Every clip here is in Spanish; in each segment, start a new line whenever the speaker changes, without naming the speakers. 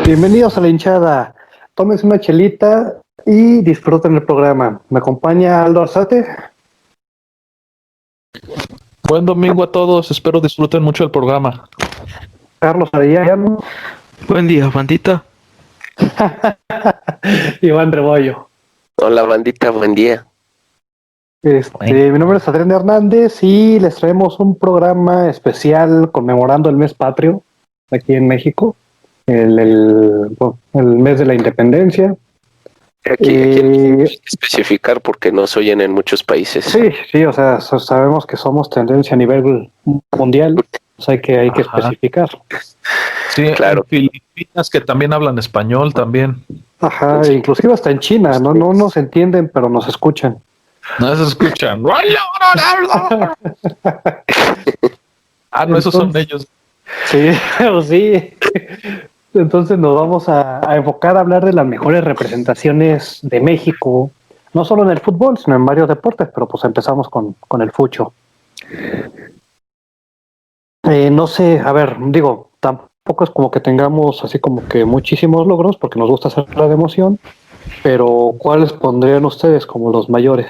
Bienvenidos a la hinchada. Tómense una chelita y disfruten el programa. Me acompaña Aldo Arzate.
Buen domingo a todos, espero disfruten mucho el programa.
Carlos Arellano.
Buen día, bandita.
Iván Rebollo.
Hola bandita, buen día.
Mi nombre es Adrián Hernández y les traemos un programa especial conmemorando el mes patrio aquí en México, el mes de la independencia.
Aquí hay que especificar porque nos oyen en muchos países.
Sí, o sea, sabemos que somos tendencia a nivel mundial, pues hay que especificar.
Sí, claro. En Filipinas que también hablan español también.
Ajá, inclusive hasta en China, no nos entienden, pero nos escuchan.
No se escuchan. No, esos son ellos.
Sí, sí. Entonces nos vamos a enfocar a hablar de las mejores representaciones de México, no solo en el fútbol, sino en varios deportes, pero pues empezamos con el fucho. No sé, a ver, digo, tampoco es como que tengamos así como que muchísimos logros, porque nos gusta hacer la de emoción, pero ¿cuáles pondrían ustedes como los mayores?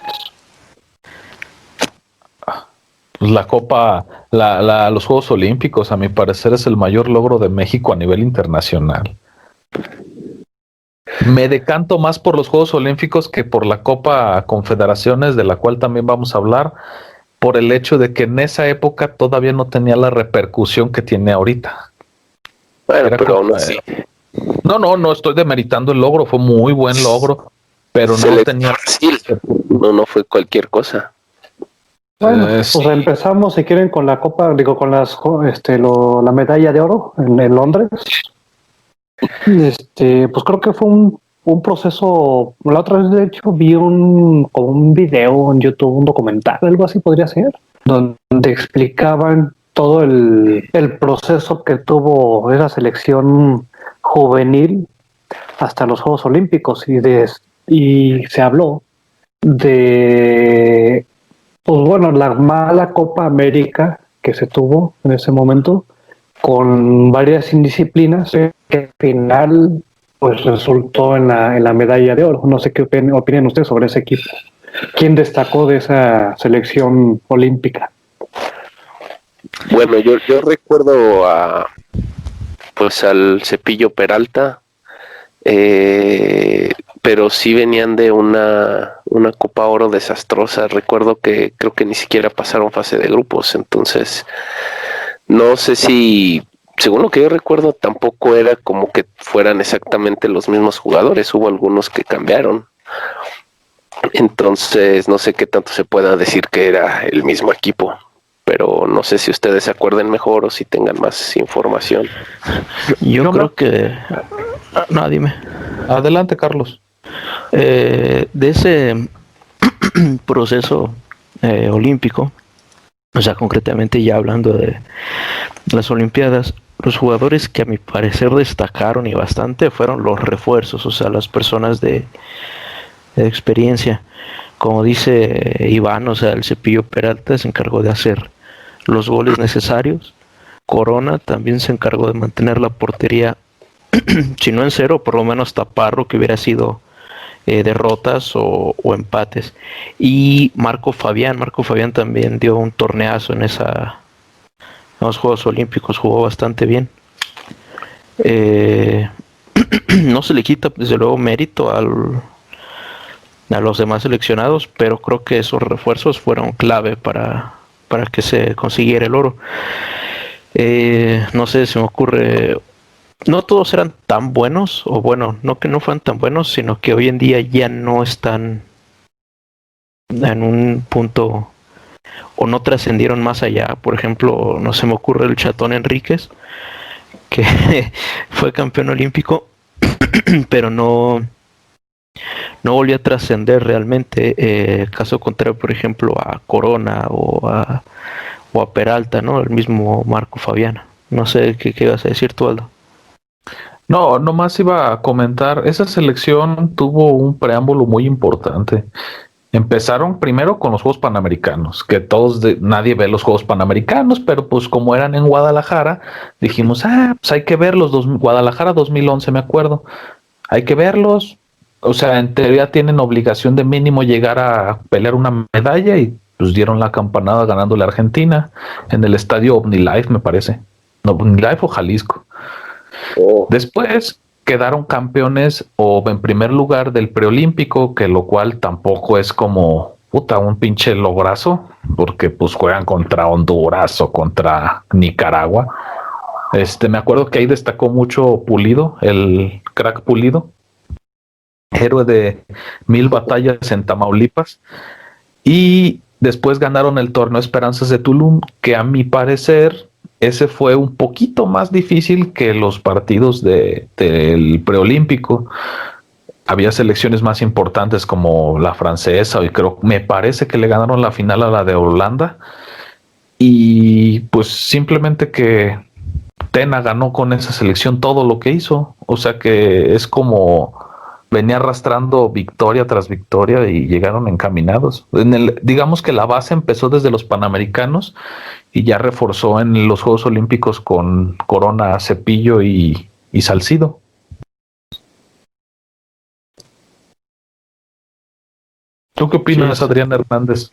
Pues la Copa, los Juegos Olímpicos, a mi parecer, es el mayor logro de México a nivel internacional. Me decanto más por los Juegos Olímpicos que por la Copa Confederaciones, de la cual también vamos a hablar, por el hecho de que en esa época todavía no tenía la repercusión que tiene ahorita.
Bueno, pero aún así.
No estoy demeritando el logro, fue muy buen logro, pero no tenía...
Fácil. No fue cualquier cosa.
Bueno, pues empezamos, si quieren, con la Copa, con la medalla de oro en Londres. Pues creo que fue un proceso. La otra vez, de hecho, vi un video en YouTube, un documental, algo así podría ser, donde explicaban todo el proceso que tuvo esa selección juvenil hasta los Juegos Olímpicos y se habló de, pues bueno, la mala Copa América que se tuvo en ese momento con varias indisciplinas que al final pues resultó en la medalla de oro. No sé qué opinan ustedes sobre ese equipo. ¿Quién destacó de esa selección olímpica?
Bueno, yo recuerdo al Cepillo Peralta, pero sí venían de una Copa Oro desastrosa. Recuerdo que creo que ni siquiera pasaron fase de grupos, entonces no sé si, según lo que yo recuerdo, tampoco era como que fueran exactamente los mismos jugadores, hubo algunos que cambiaron. Entonces no sé qué tanto se pueda decir que era el mismo equipo, pero no sé si ustedes se acuerden mejor o si tengan más información.
Yo creo que... No, dime.
Adelante, Carlos.
De ese proceso olímpico, o sea, concretamente ya hablando de las Olimpiadas, los jugadores que a mi parecer destacaron y bastante fueron los refuerzos, o sea, las personas de experiencia. Como dice Iván, o sea, el Cepillo Peralta se encargó de hacer los goles necesarios. Corona también se encargó de mantener la portería, si no en cero, por lo menos tapar que hubiera sido derrotas o empates. Y Marco Fabián también dio un torneazo en los Juegos Olímpicos, jugó bastante bien. No se le quita desde luego mérito a los demás seleccionados, pero creo que esos refuerzos fueron clave para que se consiguiera el oro. No sé, se me ocurre, no todos eran tan buenos, o bueno, no que no fueran tan buenos, sino que hoy en día ya no están en un punto o no trascendieron más allá. Por ejemplo, no se me ocurre el Chatón Enríquez, que fue campeón olímpico, pero no volvió a trascender realmente. Caso contrario, por ejemplo, a Corona o a Peralta, ¿no? El mismo Marco Fabián. No sé qué ibas a decir tú, Aldo.
No, nomás iba a comentar, esa selección tuvo un preámbulo muy importante. Empezaron primero con los Juegos Panamericanos, que nadie ve los Juegos Panamericanos, pero pues como eran en Guadalajara, dijimos, pues hay que verlos, Guadalajara 2011 me acuerdo, hay que verlos, o sea, en teoría tienen obligación de mínimo llegar a pelear una medalla y pues dieron la campanada ganándole a Argentina en el estadio OmniLife, me parece, no, OmniLife o Jalisco. Después quedaron campeones o en primer lugar del preolímpico, que lo cual tampoco es como un pinche lograzo, porque pues juegan contra Honduras o contra Nicaragua. Me acuerdo que ahí destacó mucho Pulido, el crack Pulido, héroe de 1000 batallas en Tamaulipas. Y después ganaron el torneo Esperanzas de Tulum, que a mi parecer ese fue un poquito más difícil que los partidos del preolímpico. Había selecciones más importantes como la francesa y me parece que le ganaron la final a la de Holanda. Y pues simplemente que Tena ganó con esa selección todo lo que hizo. O sea que es como venía arrastrando victoria tras victoria y llegaron encaminados. Digamos que la base empezó desde los Panamericanos y ya reforzó en los Juegos Olímpicos con Corona, Cepillo y Salcido. ¿Tú qué opinas, Adrián Hernández?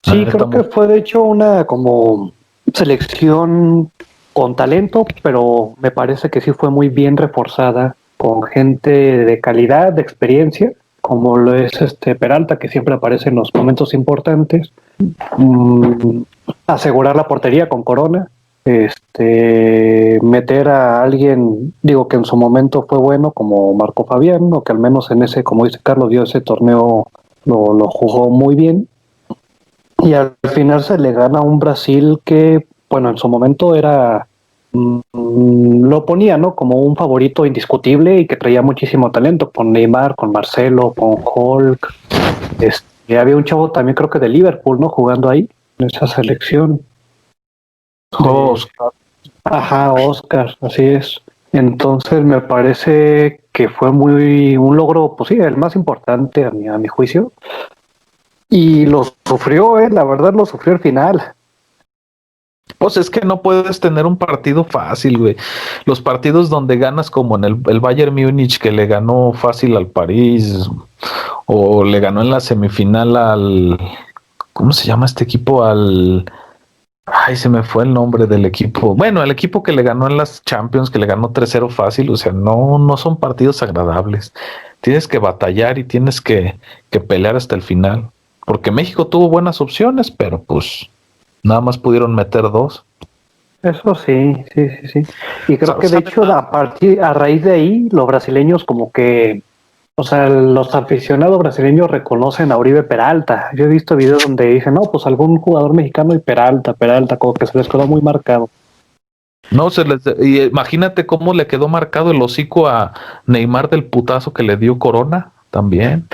Sí, creo que fue de hecho una como selección con talento, pero me parece que sí fue muy bien reforzada con gente de calidad, de experiencia, como lo es Peralta, que siempre aparece en los momentos importantes. Asegurar la portería con Corona, meter a alguien, digo que en su momento fue bueno, como Marco Fabián, o que al menos en ese, como dice Carlos, dio ese torneo, lo jugó muy bien. Y al final se le gana a un Brasil que, bueno, en su momento era, lo ponía, ¿no? Como un favorito indiscutible y que traía muchísimo talento, con Neymar, con Marcelo, con Hulk. Y había un chavo también, creo que de Liverpool, ¿no? Jugando ahí, en esa selección.
Oscar.
Ajá, Oscar, así es. Entonces me parece que fue un logro, pues sí, el más importante a mi juicio. Y lo sufrió, la verdad lo sufrió al final.
Pues es que no puedes tener un partido fácil, güey. Los partidos donde ganas como en el Bayern Múnich, que le ganó fácil al París, o le ganó en la semifinal al... ¿Cómo se llama este equipo? Ay, se me fue el nombre del equipo. Bueno, el equipo que le ganó en las Champions, que le ganó 3-0 fácil, o sea, no son partidos agradables. Tienes que batallar y tienes que pelear hasta el final. Porque México tuvo buenas opciones, pero pues nada más pudieron meter 2.
Eso sí. Y creo que de hecho a raíz de ahí, los brasileños como que, o sea, los aficionados brasileños reconocen a Oribe Peralta. Yo he visto videos donde dicen, no, pues algún jugador mexicano y Peralta, como que se les quedó muy marcado.
No, y imagínate cómo le quedó marcado el hocico a Neymar del putazo que le dio Corona también.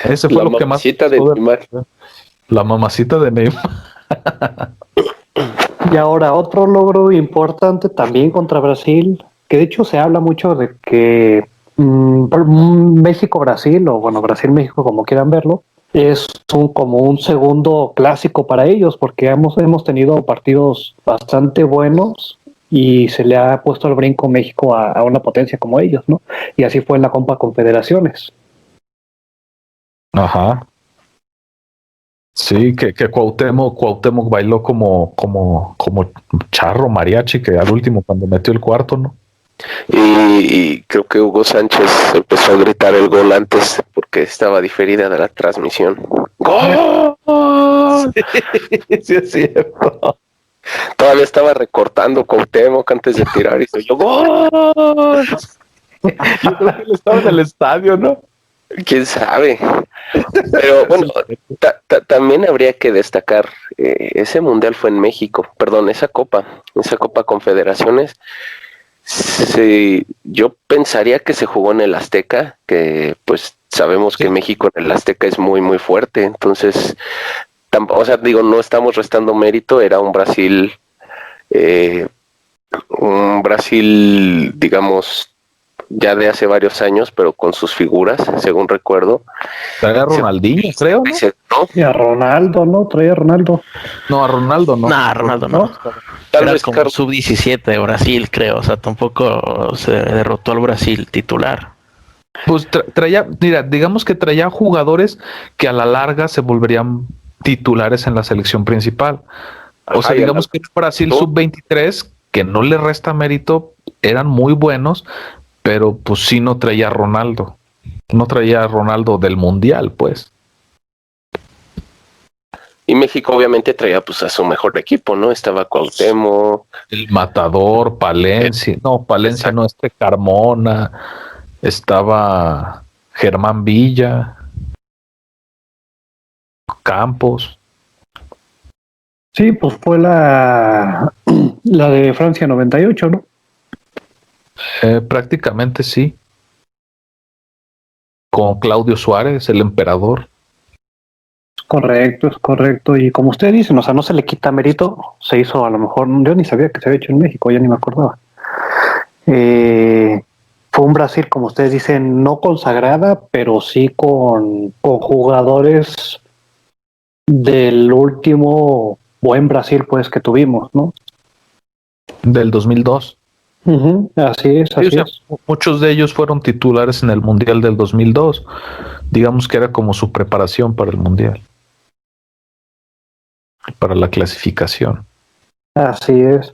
Ese fue lo que más... La mamacita de Neymar.
Y ahora otro logro importante también contra Brasil, que de hecho se habla mucho de que México-Brasil, o bueno, Brasil-México, como quieran verlo, es como un segundo clásico para ellos, porque hemos tenido partidos bastante buenos y se le ha puesto al brinco México a una potencia como ellos, ¿no? Y así fue en la Copa Confederaciones.
Ajá. Sí, que Cuauhtémoc bailó como charro mariachi, que al último cuando metió el cuarto, ¿no?
Y creo que Hugo Sánchez empezó a gritar el gol antes porque estaba diferida de la transmisión. ¡Gol!
Sí, es cierto.
Todavía estaba recortando Cuauhtémoc antes de tirar y se oyó ¡gol!
Yo creo que él estaba en el estadio, ¿no?
¿Quién sabe? Pero bueno, también habría que destacar, ese mundial fue en México, perdón, esa Copa Confederaciones, yo pensaría que se jugó en el Azteca, que pues sabemos que México en el Azteca es muy, muy fuerte, entonces, o sea, digo, no estamos restando mérito, era un Brasil, digamos, ya de hace varios años, pero con sus figuras, según recuerdo.
Traía a Ronaldinho, creo, ¿no?
¿No?
Y a Ronaldo, ¿no? Traía a Ronaldo.
No, a Ronaldo no.
Nah, Ronaldo no.
Tal
Era
vez
como sub-17 de Brasil, creo. O sea, tampoco se derrotó al Brasil titular.
Pues traía, mira, digamos que traía jugadores que a la larga se volverían titulares en la selección principal. O sea, digamos que Brasil sub-23, que no le resta mérito, eran muy buenos, pero pues sí no traía a Ronaldo. No traía a Ronaldo del Mundial, pues.
Y México obviamente traía pues a su mejor equipo, ¿no? Estaba Cuauhtémoc,
El Matador, Palencia, Palencia
Exacto.
no, Carmona, estaba Germán Villa, Campos.
Sí, pues fue la de Francia 98, ¿no?
Prácticamente sí. Con Claudio Suárez, el emperador.
Es correcto. Y como ustedes dicen, o sea, no se le quita mérito. Se hizo a lo mejor, yo ni sabía que se había hecho en México, ya ni me acordaba. Fue un Brasil, como ustedes dicen, no consagrada, pero sí con jugadores del último buen Brasil, pues, que tuvimos, ¿no?
Del 2002.
Así es,
Sí,
así
o sea,
es.
muchos de ellos fueron titulares en el Mundial del 2002. Digamos que era como su preparación para el Mundial, para la clasificación.
Así es.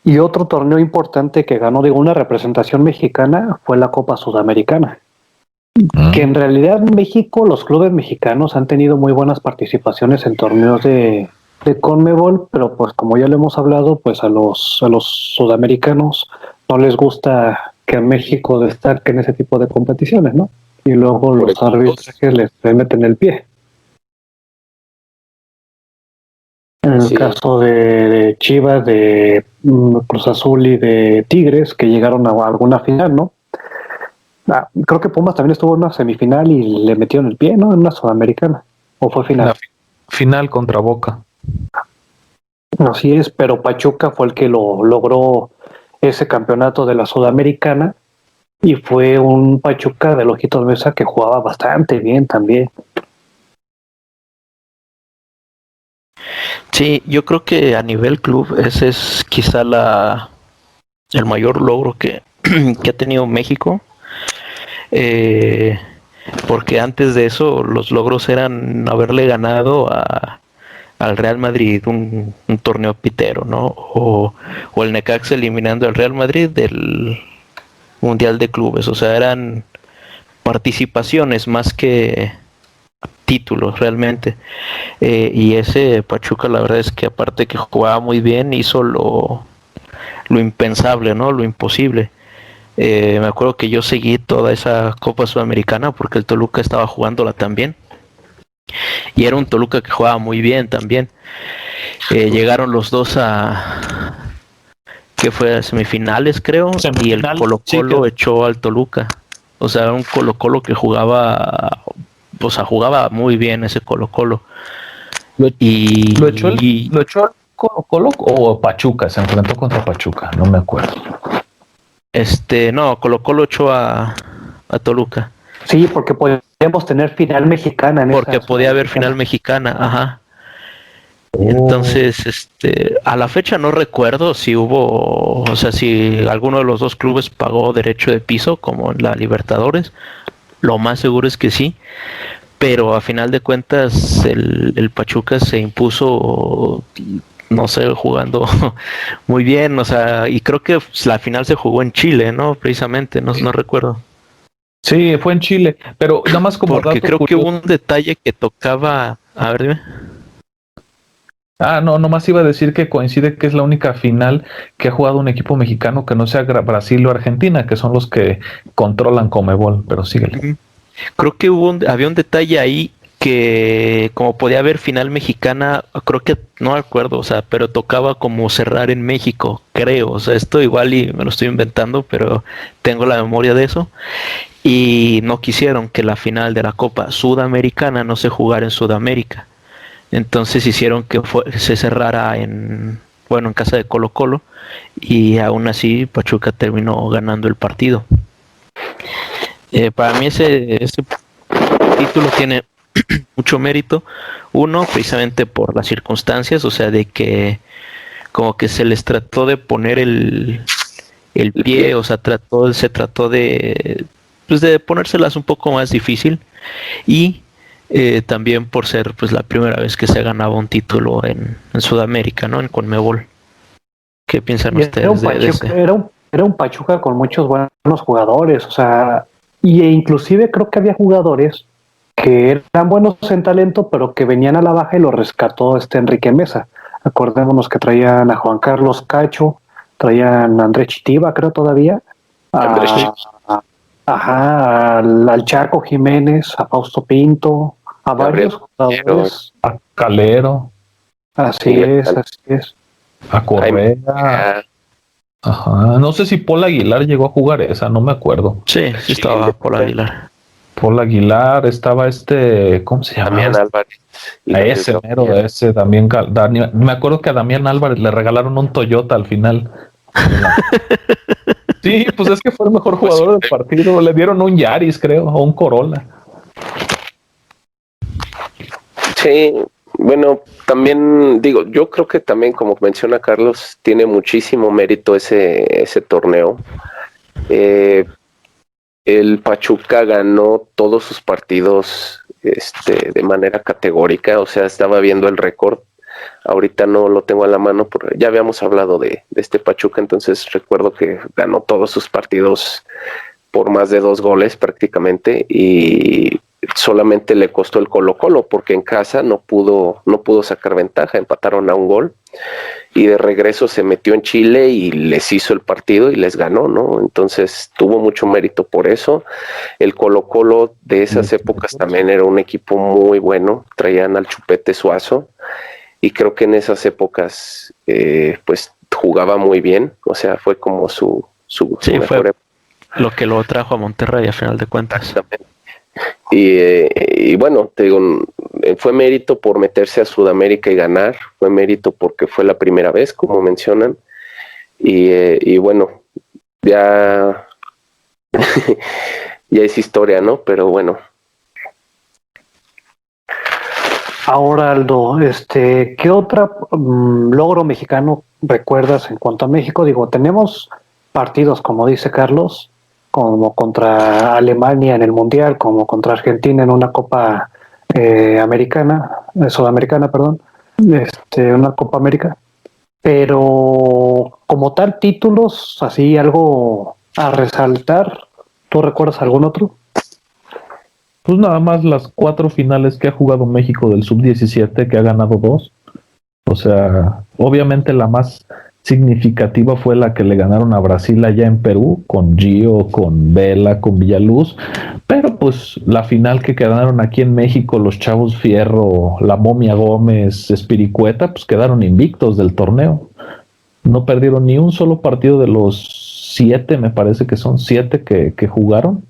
Y otro torneo importante que ganó, digo, una representación mexicana fue la Copa Sudamericana. Que en realidad en México, los clubes mexicanos han tenido muy buenas participaciones en torneos de CONMEBOL, pero pues como ya lo hemos hablado, pues a los sudamericanos no les gusta que México destaque en ese tipo de competiciones, ¿no? Y luego los arbitrajes les meten el pie. En el caso de Chivas, de Cruz Azul y de Tigres, que llegaron a alguna final, ¿no? Creo que Pumas también estuvo en una semifinal y le metieron el pie, ¿no? En una sudamericana. ¿O fue final?
La final contra Boca.
Así es, pero Pachuca fue el que lo logró ese campeonato de la Sudamericana y fue un Pachuca de Ojitos Mesa que jugaba bastante bien también.
Sí, yo creo que a nivel club ese es quizá el mayor logro que ha tenido México. Porque antes de eso los logros eran haberle ganado al Real Madrid un torneo pitero, ¿no? O el Necaxa eliminando al Real Madrid del Mundial de Clubes. O sea, eran participaciones más que títulos realmente. Y ese Pachuca, la verdad es que aparte que jugaba muy bien, hizo lo impensable, ¿no? Lo imposible. Me acuerdo que yo seguí toda esa Copa Sudamericana porque el Toluca estaba jugándola también. Y era un Toluca que jugaba muy bien también. Llegaron los dos que fue a semifinales, creo, y el Colo-Colo echó al Toluca. O sea, era un Colo-Colo que jugaba, o sea, jugaba muy bien ese Colo-Colo.
¿Lo echó el Colo-Colo o Pachuca? Se enfrentó contra Pachuca, no me acuerdo.
No, Colo-Colo echó a Toluca.
Sí, porque podíamos tener final mexicana.
Porque podía haber final mexicana, ajá. Entonces, a la fecha no recuerdo si hubo, o sea, si alguno de los dos clubes pagó derecho de piso, como en la Libertadores. Lo más seguro es que sí. Pero a final de cuentas, el Pachuca se impuso, no sé, jugando muy bien, o sea, y creo que la final se jugó en Chile, ¿no? Precisamente, no recuerdo.
Sí, fue en Chile, pero nada más como
porque creo que hubo un detalle que tocaba, a ver, dime.
No, nomás iba a decir que coincide que es la única final que ha jugado un equipo mexicano que no sea Brasil o Argentina, que son los que controlan CONMEBOL, pero síguele.
Creo que había un detalle ahí que como podía haber final mexicana, creo que no recuerdo, o sea, pero tocaba como cerrar en México, creo, o sea, esto igual y me lo estoy inventando, pero tengo la memoria de eso, y no quisieron que la final de la Copa Sudamericana no se jugara en Sudamérica, entonces hicieron que se cerrara en casa de Colo-Colo, y aún así Pachuca terminó ganando el partido. Para mí ese título tiene mucho mérito. Uno, precisamente por las circunstancias, o sea, de que como que se les trató de poner el pie, o sea, se trató de, pues, de ponérselas un poco más difícil. Y también por ser pues la primera vez que se ganaba un título en Sudamérica, ¿no? En CONMEBOL. ¿Qué piensan
Y era un
ustedes de
Pachuca,
ese?
era un Pachuca con muchos buenos jugadores, o sea, y inclusive creo que había jugadores que eran buenos en talento, pero que venían a la baja y lo rescató Enrique Mesa. Acordémonos que traían a Juan Carlos Cacho, traían a Andrés Chitiba, creo todavía,
Andrés
a, al Chaco Jiménez, a Fausto Pinto, a
Gabriel
varios jugadores.
A Calero,
Así
Miguel
es, así es.
a
Jaime
Correa. Ajá. No sé si Paul Aguilar llegó a jugar esa, no me acuerdo.
Sí, sí estaba por Aguilar.
Paul Aguilar, estaba ¿cómo se llamaba?
Damián Álvarez.
A ese mero, ese también. Me acuerdo que a Damián Álvarez le regalaron un Toyota al final. Sí, pues es que fue el mejor jugador del partido. Le dieron un Yaris, creo, o un Corolla.
Sí, bueno, también digo, yo creo que también, como menciona Carlos, tiene muchísimo mérito ese torneo. El Pachuca ganó todos sus partidos de manera categórica, o sea, estaba viendo el récord. Ahorita no lo tengo a la mano, porque ya habíamos hablado de este Pachuca, entonces recuerdo que ganó todos sus partidos por más de 2 goles prácticamente, y solamente le costó el Colo-Colo porque en casa no pudo sacar ventaja, empataron a 1 gol, y de regreso se metió en Chile y les hizo el partido y les ganó, ¿no? Entonces tuvo mucho mérito por eso. El Colo-Colo de esas épocas también era un equipo muy bueno, traían al Chupete Suazo, y creo que en esas épocas pues jugaba muy bien, o sea, fue como su mejor época.
Lo que lo trajo a Monterrey a final de cuentas.
Y bueno, te digo, fue mérito por meterse a Sudamérica y ganar, fue mérito porque fue la primera vez, como mencionan, y bueno, ya ya es historia, ¿no? Pero bueno.
Ahora, Aldo, ¿qué otra logro mexicano recuerdas en cuanto a México? Digo, tenemos partidos, como dice Carlos, como contra Alemania en el Mundial, como contra Argentina en una Copa Sudamericana, perdón, una Copa América. Pero como tal, títulos, así algo a resaltar, ¿tú recuerdas algún otro?
Pues nada más las 4 finales que ha jugado México del sub-17, que ha ganado 2. O sea, obviamente la más significativa fue la que le ganaron a Brasil allá en Perú, con Gio, con Vela, con Villaluz. Pero pues la final que quedaron aquí en México, los Chavos Fierro, la Momia Gómez, Espiricueta, pues quedaron invictos del torneo. No perdieron ni un solo partido de los 7, me parece que son 7 que jugaron.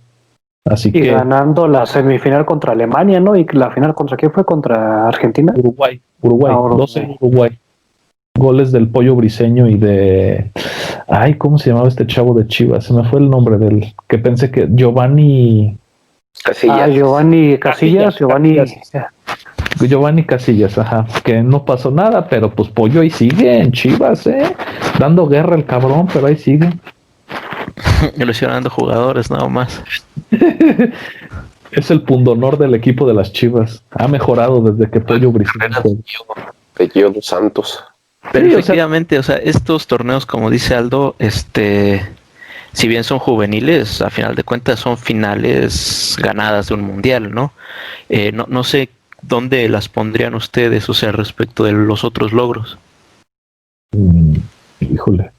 Así
y
que
ganando la semifinal contra Alemania, ¿no? Y la final contra quién fue, contra Argentina.
Uruguay,
Uruguay.
12 Uruguay. Goles del Pollo Briseño y de... Ay, ¿cómo se llamaba este chavo de Chivas? Se me fue el nombre del... Que pensé que Giovanni
Casillas.
Giovanni Casillas,
Giovanni Casillas, ajá. Que no pasó nada, pero pues Pollo ahí sigue en Chivas, dando guerra el cabrón, pero ahí sigue.
Ilusionando jugadores nada más.
Es el pundonor del equipo de las Chivas. Ha mejorado desde que Pollo Briseño fue.
De Gio dos Santos.
Pero
Sí,
efectivamente, o sea, estos torneos, como dice Aldo, si bien son juveniles, a final de cuentas son finales ganadas de un mundial, ¿no? No sé dónde las pondrían ustedes, o sea, respecto de los otros logros.
Híjole.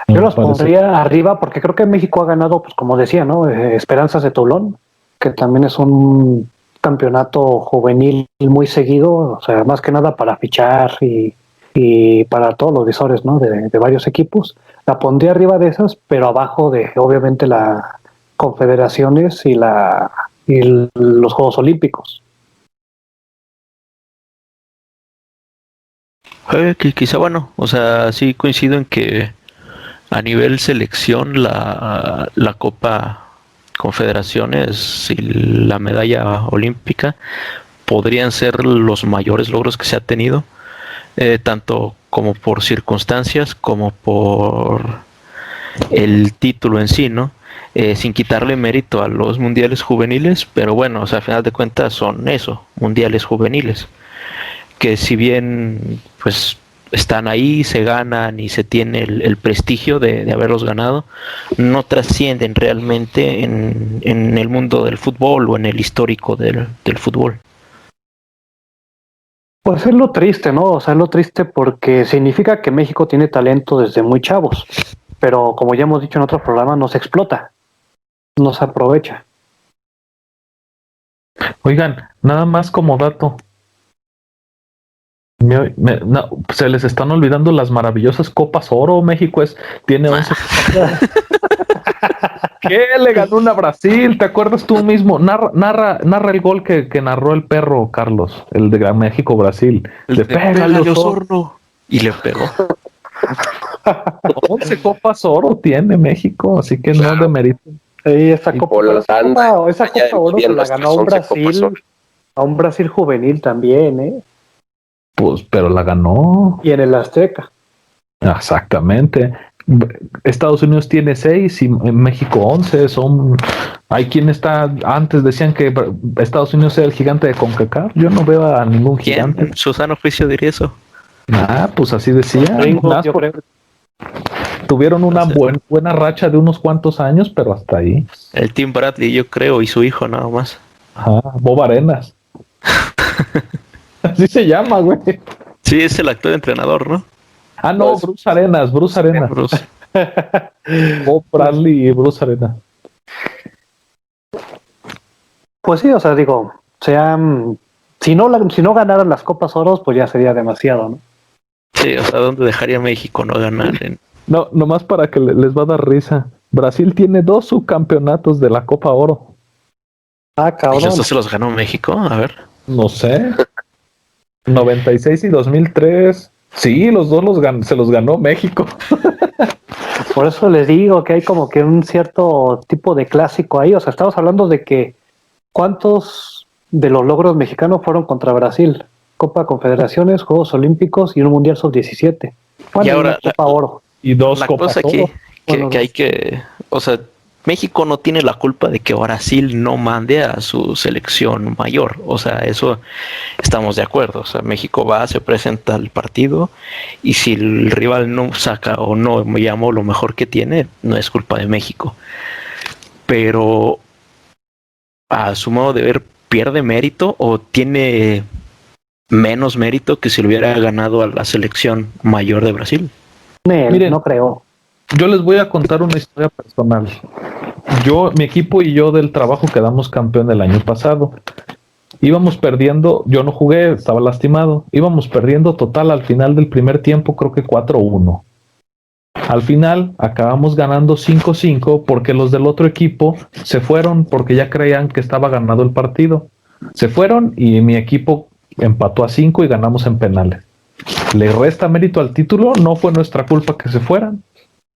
Yo los pondría arriba porque creo que México ha ganado, pues como decía, ¿no? Esperanzas de Toulon, que también es un campeonato juvenil muy seguido, o sea, más que nada para fichar y para todos los visores, ¿no? De varios equipos. La pondría arriba de esas, pero abajo de, obviamente, la confederaciones y los Juegos Olímpicos.
Quizá, bueno, o sea, sí coincido en que a nivel selección la Copa Confederaciones y la medalla olímpica podrían ser los mayores logros que se ha tenido, tanto como por circunstancias como por el título en sí, ¿no? Sin quitarle mérito a los mundiales juveniles, pero bueno, o sea, a final de cuentas son eso, mundiales juveniles, que si bien pues están ahí, se ganan y se tiene el prestigio de haberlos ganado, no trascienden realmente en el mundo del fútbol o en el histórico del fútbol.
Pues es lo triste, ¿no? O sea, es lo triste porque significa que México tiene talento desde muy chavos, pero como ya hemos dicho en otros programas, no se explota, no se aprovecha.
Oigan, nada más como dato. No, se les están olvidando las maravillosas Copas Oro. México tiene 11 Copas. ¿Qué? Le ganó una a Brasil, ¿te acuerdas tú mismo? Narra el gol que narró el perro, Carlos, el de México-Brasil.
Le pega a Osorno y le pegó.
11 Copas Oro tiene México, así que no demeriten.
Sí, esa Copa Oro se la ganó a un Brasil juvenil también, ¿eh?
Pues, pero la ganó.
Y en el Azteca.
Exactamente. Estados Unidos tiene 6 y México 11. Hay quien está. Antes decían que Estados Unidos era el gigante de CONCACAF. Yo no veo a ningún gigante.
¿Quién? Susano Oficio diría eso.
Pues así decía. Tuvieron una buena racha de unos cuantos años, pero hasta ahí.
El Tim Bradley, yo creo, y su hijo nada más.
Ajá, Bob Arenas. Así se llama, güey.
Sí, es el actual entrenador, ¿no?
No, pues, Bruce Arenas.
Bruce.
Bob Bradley y Bruce Arenas.
Pues sí, o sea, digo, si no ganaran las Copas Oros, pues ya sería demasiado, ¿no?
Sí, o sea, ¿dónde dejaría México no ganar?
No, nomás para que les va a dar risa. Brasil tiene 2 subcampeonatos de la Copa Oro.
Cabrón.
¿Y estos se los ganó México? A ver.
No sé. 96 y 2003. Sí, los dos se los ganó México.
Por eso les digo que hay como que un cierto tipo de clásico ahí. O sea, estamos hablando de que ¿cuántos de los logros mexicanos fueron contra Brasil? Copa Confederaciones, Juegos Olímpicos y un Mundial Sub-17.
Y ahora
Copa Oro.
Y 2
la
Copas
cosa aquí
Oro.
que hay que... O sea, México no tiene la culpa de que Brasil no mande a su selección mayor. O sea, eso estamos de acuerdo. O sea, México se presenta al partido y si el rival no saca o no llamó lo mejor que tiene, no es culpa de México. Pero a su modo de ver, ¿pierde mérito o tiene menos mérito que si lo hubiera ganado a la selección mayor de Brasil?
Miren,
no creo.
Yo les voy a contar una historia personal. Mi equipo y yo del trabajo quedamos campeón del año pasado. Íbamos perdiendo, yo no jugué, estaba lastimado. Íbamos perdiendo total al final del primer tiempo, creo que 4-1. Al final acabamos ganando 5-5 porque los del otro equipo se fueron porque ya creían que estaba ganado el partido. Se fueron y mi equipo empató a 5 y ganamos en penales. ¿Le resta mérito al título? No fue nuestra culpa que se fueran.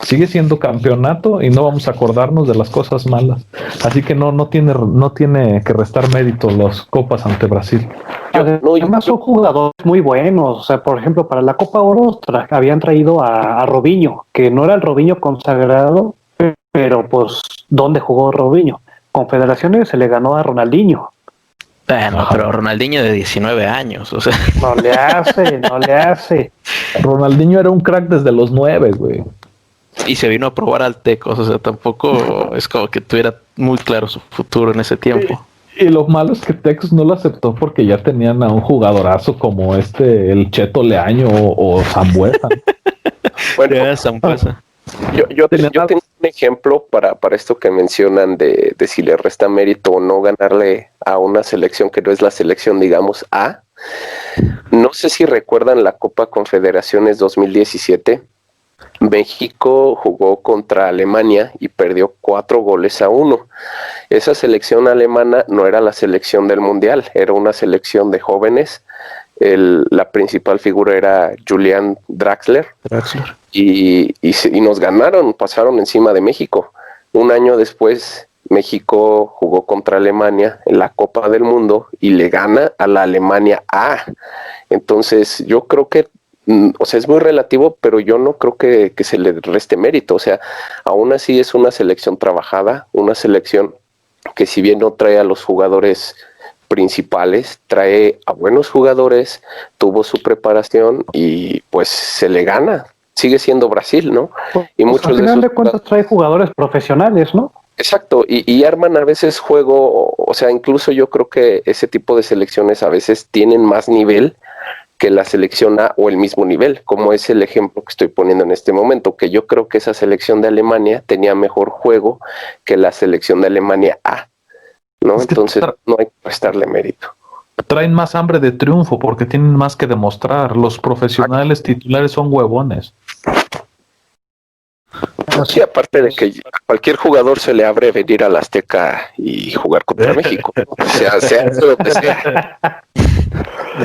Sigue siendo campeonato y no vamos a acordarnos de las cosas malas. Así que no tiene que restar mérito las copas ante Brasil.
Además son jugadores muy buenos. O sea, por ejemplo, para la Copa Oro habían traído a Robinho, que no era el Robinho consagrado, pero pues, ¿dónde jugó Robinho? Confederaciones se le ganó a Ronaldinho.
Bueno, pero Ronaldinho de 19 años, o sea.
No le hace.
Ronaldinho era un crack desde los 9, güey.
Y se vino a probar al Tecos, o sea, tampoco es como que tuviera muy claro su futuro en ese tiempo.
Y lo malo es que Tecos no lo aceptó porque ya tenían a un jugadorazo como el Cheto Leaño o Zambuesa.
Bueno,
Zambuesa.
Yo tengo un ejemplo para esto que mencionan de si le resta mérito o no ganarle a una selección que no es la selección, digamos, A. No sé si recuerdan la Copa Confederaciones 2017. México jugó contra Alemania y perdió 4-1. Esa selección alemana no era la selección del Mundial, era una selección de jóvenes. La principal figura era Julian Draxler. Y nos ganaron, pasaron encima de México. Un año después México jugó contra Alemania en la Copa del Mundo y le gana a la Alemania A. Entonces, yo creo que, o sea, es muy relativo, pero yo no creo que se le reste mérito. O sea, aún así es una selección trabajada, una selección que si bien no trae a los jugadores principales, trae a buenos jugadores, tuvo su preparación y pues se le gana. Sigue siendo Brasil, ¿no? Y
Pues,
muchos
al final
de
de cuentas trae jugadores profesionales, ¿no?
Exacto, y arman a veces juego, o sea, incluso yo creo que ese tipo de selecciones a veces tienen más nivel que la selección A o el mismo nivel, como es el ejemplo que estoy poniendo en este momento, que yo creo que esa selección de Alemania tenía mejor juego que la selección de Alemania A, ¿no?
Es que
Entonces no hay que prestarle mérito.
traen más hambre de triunfo porque tienen más que demostrar. Los profesionales titulares son huevones.
Sí, aparte de que a cualquier jugador se le abre venir al Azteca y jugar contra México, sea lo que sea.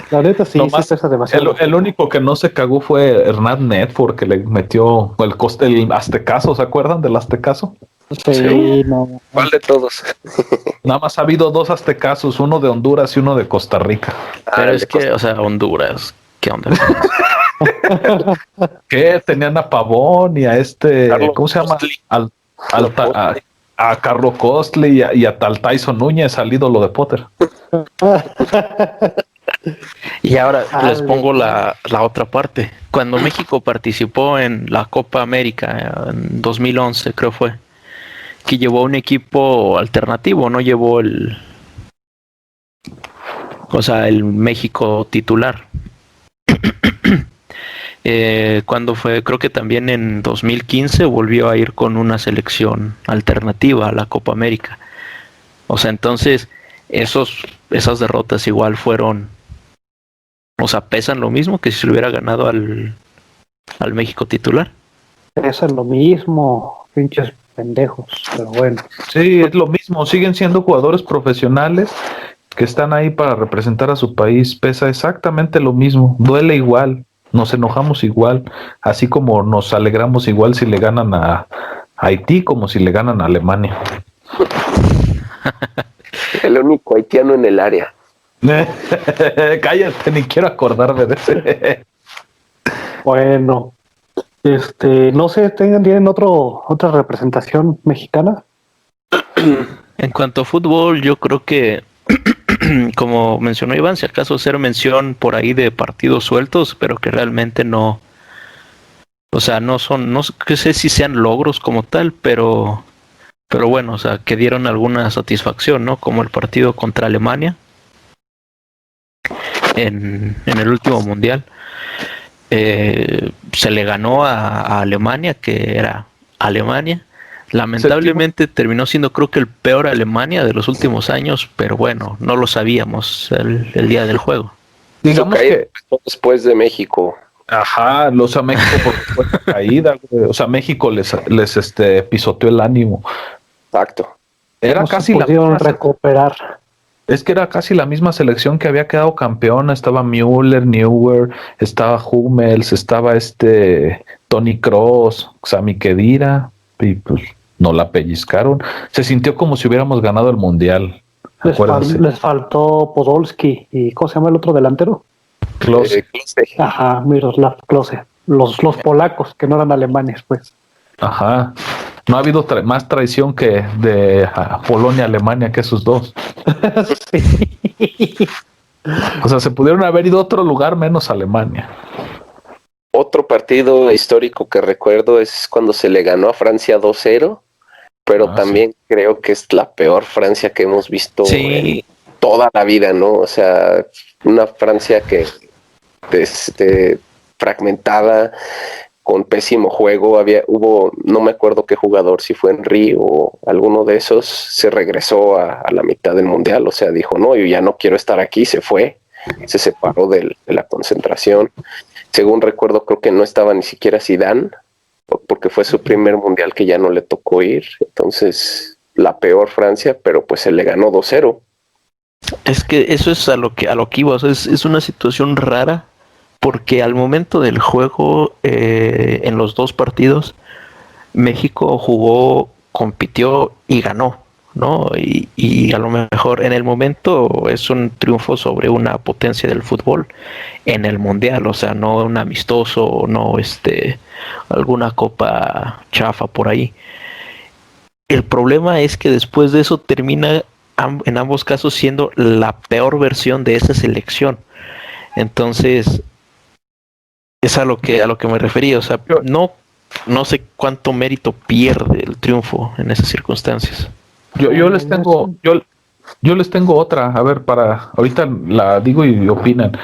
La neta sí,
Nomás
sí pesa demasiado.
el único que no se cagó fue Hernán Netford, que le metió el Aztecaso, ¿se acuerdan del Aztecaso?
Sí, no.
¿Cuál de todos?
Nada más ha habido 2 Aztecazos, uno de Honduras y uno de Costa Rica.
Pero
el
es
de
que, o sea, Honduras, ¿qué onda?
Que tenían a Pavón y a
Carlos
¿cómo se llama?
Costly.
A Carlos Costly y a tal Tyson Núñez, al ídolo de Potter.
Y ahora les
Dale.
pongo la otra parte. Cuando México participó en la Copa América en 2011, creo fue, que llevó un equipo alternativo, no llevó el México titular. Cuando fue, creo que también en 2015 volvió a ir con una selección alternativa a la Copa América. O sea, entonces esas derrotas igual fueron, o sea, pesan lo mismo que si se le hubiera ganado al México titular.
Eso es lo mismo, pinches pendejos, pero bueno.
Sí, es lo mismo, siguen siendo jugadores profesionales que están ahí para representar a su país, pesa exactamente lo mismo, duele igual, nos enojamos igual, así como nos alegramos igual si le ganan a Haití como si le ganan a Alemania.
El único haitiano en el área.
Cállate, ni quiero acordarme de ese.
Bueno, no sé, ¿tienen otra representación mexicana?
En cuanto a fútbol, yo creo que, como mencionó Iván, si acaso hacer mención por ahí de partidos sueltos, pero que realmente no, o sea, no sé si sean logros como tal, pero bueno, o sea, que dieron alguna satisfacción, ¿no? Como el partido contra Alemania en el último mundial. Se le ganó a Alemania, que era Alemania. Lamentablemente terminó siendo, creo que, el peor Alemania de los últimos años, pero bueno, no lo sabíamos el día del juego.
Digamos que
Después de México.
ajá, los a México porque fue la caída, güey. O sea, México les pisoteó el ánimo.
Exacto.
Era
No se
casi la
pudieron
misma,
recuperar.
es que era casi la misma selección que había quedado campeona. Estaba Müller, Neuer, estaba Hummels, estaba Toni Kroos, Sami Khedira, y pues no la pellizcaron. Se sintió como si hubiéramos ganado el mundial. Acuérdense.
Les faltó Podolski y ¿cómo se llama el otro delantero?
Klose.
Klose.
Ajá, Miroslav Klose. Los polacos, que no eran alemanes, pues.
Ajá. No ha habido más traición que de Polonia, Alemania, que esos dos.
Sí.
O sea, se pudieron haber ido a otro lugar menos Alemania.
Otro partido histórico que recuerdo es cuando se le ganó a Francia 2-0, pero también creo que es la peor Francia que hemos visto en toda la vida, ¿no? O sea, una Francia que fragmentada, con pésimo juego. No me acuerdo qué jugador, si fue Henry o alguno de esos, se regresó a la mitad del mundial. O sea, dijo, no, yo ya no quiero estar aquí, se fue, se separó de la concentración. Según recuerdo, creo que no estaba ni siquiera Zidane, porque fue su primer mundial que ya no le tocó ir. Entonces, la peor Francia, pero pues se le ganó 2-0.
Es que eso es a lo que iba, o sea, es una situación rara, porque al momento del juego, en los dos partidos, México jugó, compitió y ganó. ¿no? Y a lo mejor en el momento es un triunfo sobre una potencia del fútbol en el mundial, o sea, no un amistoso, no alguna copa chafa por ahí. El problema es que después de eso termina en ambos casos siendo la peor versión de esa selección. Entonces, es a lo que me refería, o sea, no sé cuánto mérito pierde el triunfo en esas circunstancias.
Yo les tengo otra, a ver, ahorita la digo y opinan.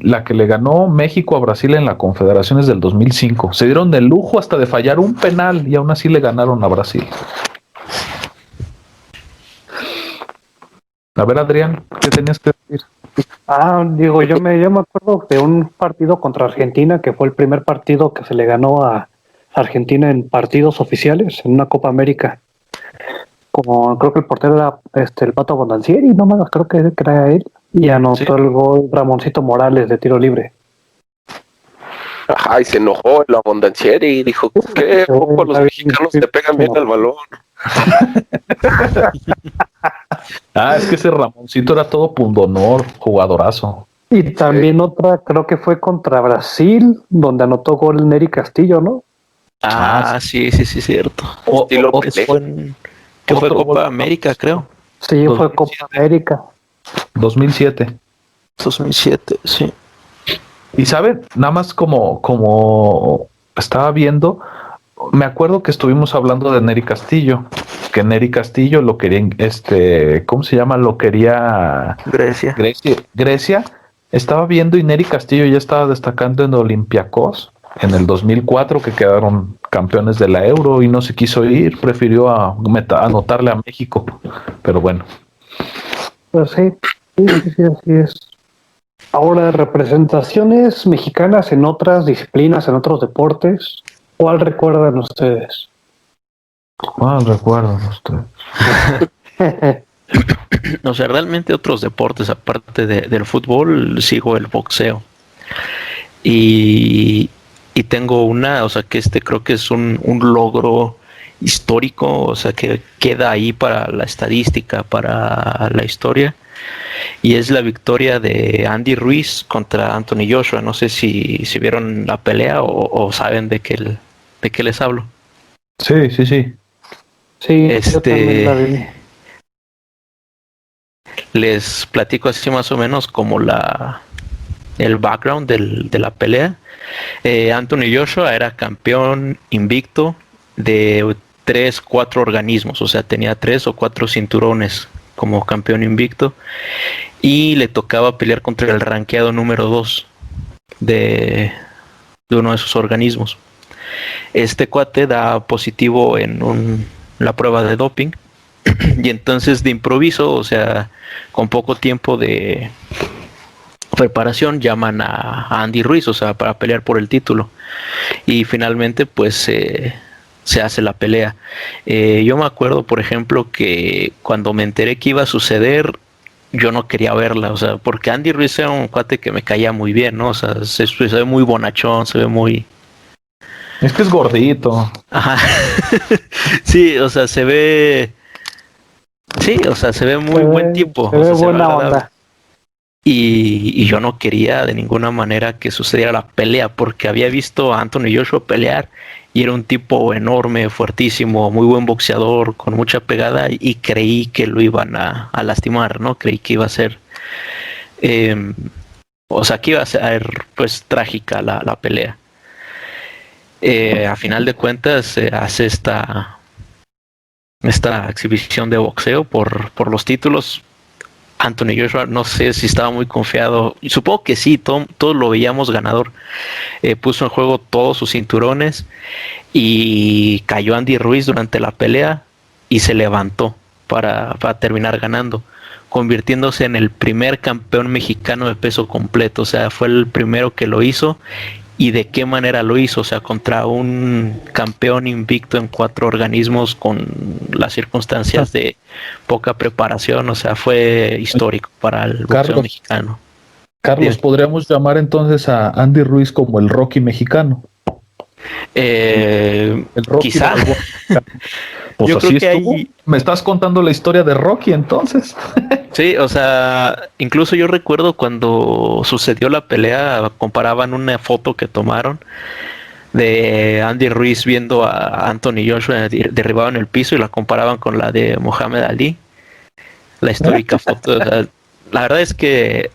La que le ganó México a Brasil en la Confederaciones del 2005. Se dieron de lujo hasta de fallar un penal y aún así le ganaron a Brasil. A ver, Adrián, ¿qué tenías que decir?
Yo me acuerdo de un partido contra Argentina, que fue el primer partido que se le ganó a Argentina en partidos oficiales, en una Copa América. Creo que el portero era el Pato Bondancieri, no más, creo que era él, y anotó el gol Ramoncito Morales de tiro libre.
Ajá, y se enojó el Abondancieri y dijo, ¿qué? ¿Poco los mexicanos te pegan bien al balón?
Es que ese Ramoncito era todo pundonor, jugadorazo.
Y también otra, creo que fue contra Brasil, donde anotó gol Nery Castillo, ¿no?
Sí, cierto. Fue Copa América, creo.
Sí, fue Copa América.
2007.
2007, sí.
Y saben, nada más como estaba viendo, me acuerdo que estuvimos hablando de Nery Castillo, que Nery Castillo lo querían, ¿cómo se llama? Lo quería Grecia. Estaba viendo y Nery Castillo ya estaba destacando en Olympiacos en el 2004, que quedaron campeones de la Euro, y no se quiso ir, prefirió anotarle a México. Pero bueno.
Pues sí, así es. Ahora, representaciones mexicanas en otras disciplinas, en otros deportes, ¿cuál recuerdan ustedes?
¿Cuál recuerdan ustedes?
O sea, realmente otros deportes, aparte del fútbol, sigo el boxeo. Y tengo o sea, que creo que es un logro histórico, o sea, que queda ahí para la estadística, para la historia. Y es la victoria de Andy Ruiz contra Anthony Joshua. No sé si vieron la pelea o saben de qué les hablo.
Sí.
Sí, yo también la vi.
Les platico así más o menos como el background de la pelea. Anthony Joshua era campeón invicto de 3-4 organismos, o sea, tenía 3 o 4 cinturones como campeón invicto, y le tocaba pelear contra el rankeado número 2 de uno de esos organismos. Este cuate da positivo en la prueba de doping y entonces de improviso, o sea, con poco tiempo de preparación, llaman a Andy Ruiz, o sea, para pelear por el título, y finalmente pues se hace la pelea. Yo me acuerdo, por ejemplo, que cuando me enteré que iba a suceder, yo no quería verla, o sea, porque Andy Ruiz era un cuate que me caía muy bien, ¿no? O sea, se ve muy bonachón, se ve muy...
Es que es gordito.
Ajá. Sí, o sea, se ve... Sí, o sea, se ve muy buen tipo.
Se ve buena onda.
Y yo no quería de ninguna manera que sucediera la pelea, porque había visto a Anthony Joshua pelear y era un tipo enorme, fuertísimo, muy buen boxeador, con mucha pegada, y creí que lo iban a lastimar, ¿no? Creí que iba a ser... o sea, que iba a ser pues trágica la pelea. A final de cuentas se hace esta exhibición de boxeo por los títulos. Anthony Joshua, no sé si estaba muy confiado, y supongo que sí, todos lo veíamos ganador. Puso en juego todos sus cinturones y cayó Andy Ruiz durante la pelea y se levantó para terminar ganando, convirtiéndose en el primer campeón mexicano de peso completo. O sea, fue el primero que lo hizo. ¿Y de qué manera lo hizo? O sea, contra un campeón invicto en 4 organismos, con las circunstancias de poca preparación. O sea, fue histórico para el boxeo mexicano.
Carlos, ¿podríamos llamar entonces a Andy Ruiz como el Rocky mexicano? El Rocky
Quizá.
Pues
Yo
así
creo que
estuvo.
hay.
Me estás contando la historia de Rocky entonces.
Sí, o sea, incluso yo recuerdo cuando sucedió la pelea, comparaban una foto que tomaron de Andy Ruiz viendo a Anthony Joshua derribado en el piso y la comparaban con la de Muhammad Ali, la histórica foto. O sea, la verdad es que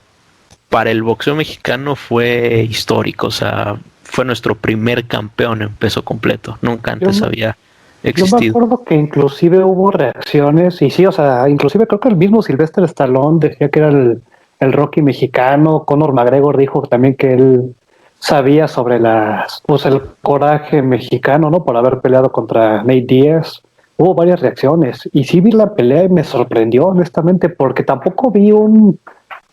para el boxeo mexicano fue histórico, o sea, fue nuestro primer campeón en peso completo. Nunca
Yo,
antes había
yo me
existido.
acuerdo que inclusive hubo reacciones, y sí, o sea, inclusive creo que el mismo Sylvester Stallone decía que era el Rocky mexicano. Conor McGregor dijo también que él sabía sobre pues el coraje mexicano, ¿no? Por haber peleado contra Nate Diaz. Hubo varias reacciones, y sí vi la pelea y me sorprendió, honestamente, porque tampoco vi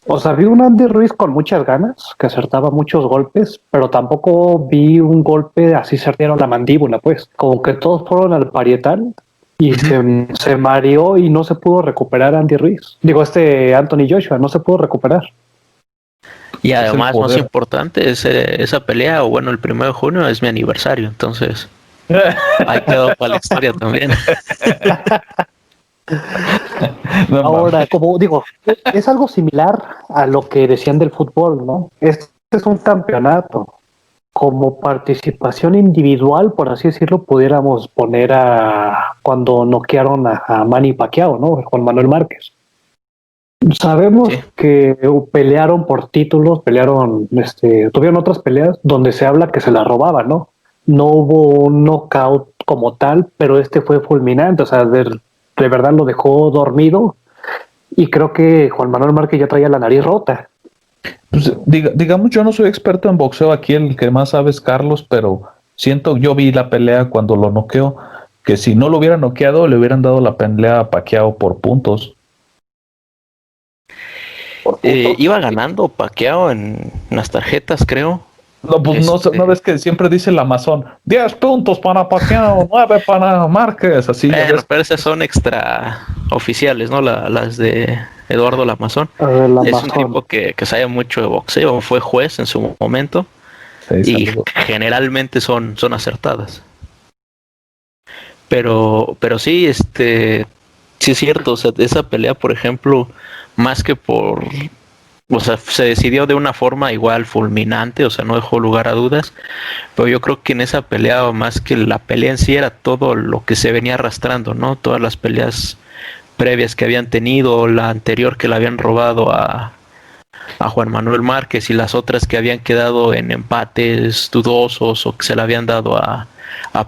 o sea, vi un Andy Ruiz con muchas ganas, que acertaba muchos golpes, pero tampoco vi un golpe así certero a la mandíbula, pues. Como que todos fueron al parietal y se mareó y no se pudo recuperar Andy Ruiz. Digo, Anthony Joshua no se pudo recuperar.
Y
Es el
además, más
poder.
importante, esa pelea, o bueno, el 1 de junio es mi aniversario, entonces ahí quedó para la historia también.
No
Ahora,
mames.
como digo, es algo similar a lo que decían del fútbol, ¿no? Este es un campeonato. Como participación individual, por así decirlo, pudiéramos poner a cuando noquearon a Manny Pacquiao, ¿no? Juan Manuel Márquez. Sabemos
Sí.
que pelearon por títulos, tuvieron otras peleas donde se habla que se la robaban, ¿no? No hubo un knockout como tal, pero este fue fulminante, o sea, de verdad lo dejó dormido, y creo que Juan Manuel Márquez ya traía la nariz rota.
Pues, digamos, yo no soy experto en boxeo, aquí el que más sabe es Carlos, pero yo vi la pelea cuando lo noqueó, que si no lo hubieran noqueado, le hubieran dado la pelea a Pacquiao por puntos.
Por puntos.
Iba ganando Pacquiao en las tarjetas, creo.
No, pues no ves que siempre dice el Amazon, 10 puntos para Pacquiao, 9 para Márquez, así ya
Bueno,
ves.
pero esas son extra oficiales, ¿no? Las de Eduardo Lamazón.
El
Es un
Amazon.
tipo que sabe mucho de boxeo, fue juez en su momento
Sí,
y
saludos.
generalmente son acertadas. Pero sí, sí es cierto, o sea, esa pelea, por ejemplo, más que o sea, se decidió de una forma igual fulminante, o sea, no dejó lugar a dudas, pero yo creo que en esa pelea, más que la pelea en sí, era todo lo que se venía arrastrando, ¿no? Todas las peleas previas que habían tenido, la anterior que le habían robado a Juan Manuel Márquez y las otras que habían quedado en empates dudosos o que se le habían dado a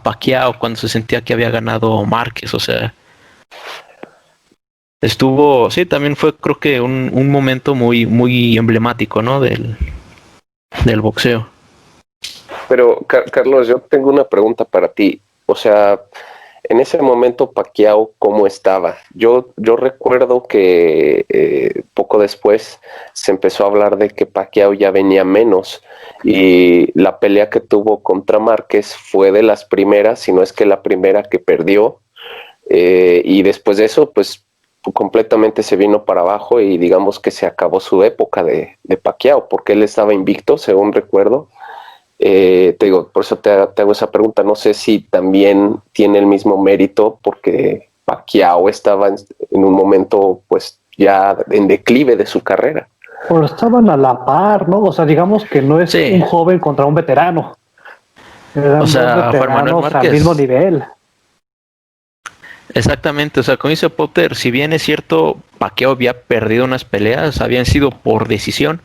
Pacquiao cuando se sentía que había ganado Márquez, o sea, sí, también fue creo que un momento muy, muy emblemático, ¿no? Del boxeo.
Pero, Carlos, yo tengo una pregunta para ti. O sea, en ese momento Pacquiao, ¿cómo estaba? Yo recuerdo que poco después se empezó a hablar de que Pacquiao ya venía menos y la pelea que tuvo contra Márquez fue de las primeras, si no es que la primera que perdió, y después de eso, pues completamente se vino para abajo y digamos que se acabó su época de Pacquiao, porque él estaba invicto, según recuerdo. Te digo, por eso te hago esa pregunta. No sé si también tiene el mismo mérito porque Pacquiao estaba en un momento pues ya en declive de su carrera.
Pero estaban a la par, ¿no? O sea, digamos que no es
Sí,
un joven contra un veterano.
o
Eran dos
sea, Juan Manuel
veteranos al mismo
Márquez,
nivel.
exactamente, o sea, como dice Potter, si bien es cierto, Pacquiao había perdido unas peleas, habían sido por decisión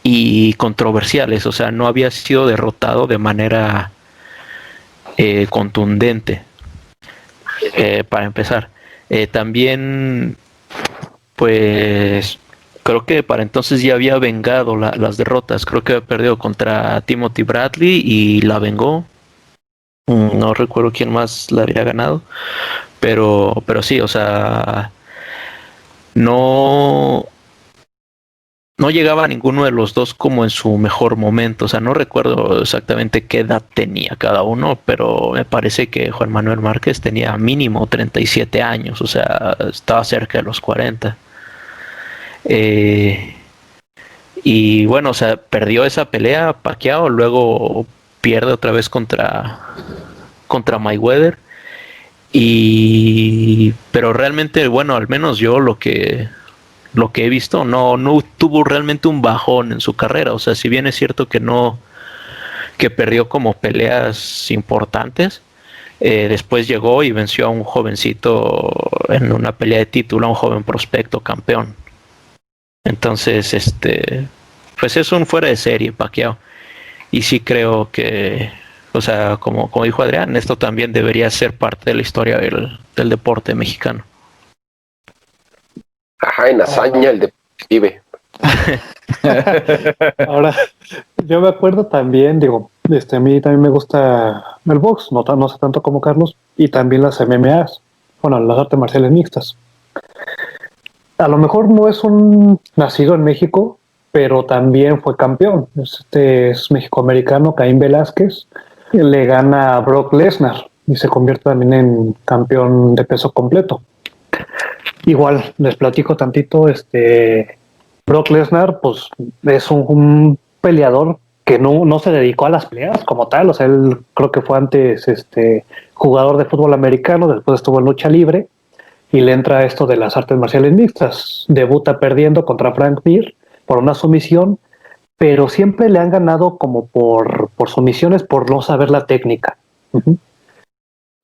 y controversiales, o sea, no había sido derrotado de manera contundente, para empezar. También, pues, creo que para entonces ya había vengado las derrotas, creo que había perdido contra Timothy Bradley y la vengó. No recuerdo quién más la había ganado, pero sí, o sea, no, no llegaba a ninguno de los dos como en su mejor momento. O sea, no recuerdo exactamente qué edad tenía cada uno, pero me parece que Juan Manuel Márquez tenía mínimo 37 años, o sea, estaba cerca de los 40. Y bueno, o sea, perdió esa pelea Pacquiao, luego pierde otra vez contra Mayweather. Pero realmente, bueno, al menos yo lo que he visto, no tuvo realmente un bajón en su carrera. O sea, si bien es cierto que perdió como peleas importantes, después llegó y venció a un jovencito en una pelea de título, a un joven prospecto campeón. Entonces, pues es un fuera de serie, Pacquiao. Y sí creo que, o sea, como dijo Adrián, esto también debería ser parte de la historia del deporte mexicano.
Ajá, en hazaña el vive.
Ahora, yo me acuerdo también, digo, a mí también me gusta el box, no sé tanto como Carlos, y también las MMAs, bueno, las artes marciales mixtas. A lo mejor no es un nacido en México, pero también fue campeón. Es mexicoamericano, Caín Velázquez, le gana a Brock Lesnar y se convierte también en campeón de peso completo. Igual, les platico tantito, Brock Lesnar, pues es un peleador que no se dedicó a las peleas como tal, o sea, él creo que fue antes jugador de fútbol americano, después estuvo en lucha libre y le entra esto de las artes marciales mixtas. Debuta perdiendo contra Frank Mir por una sumisión, pero siempre le han ganado como por sumisiones por no saber la técnica. Uh-huh.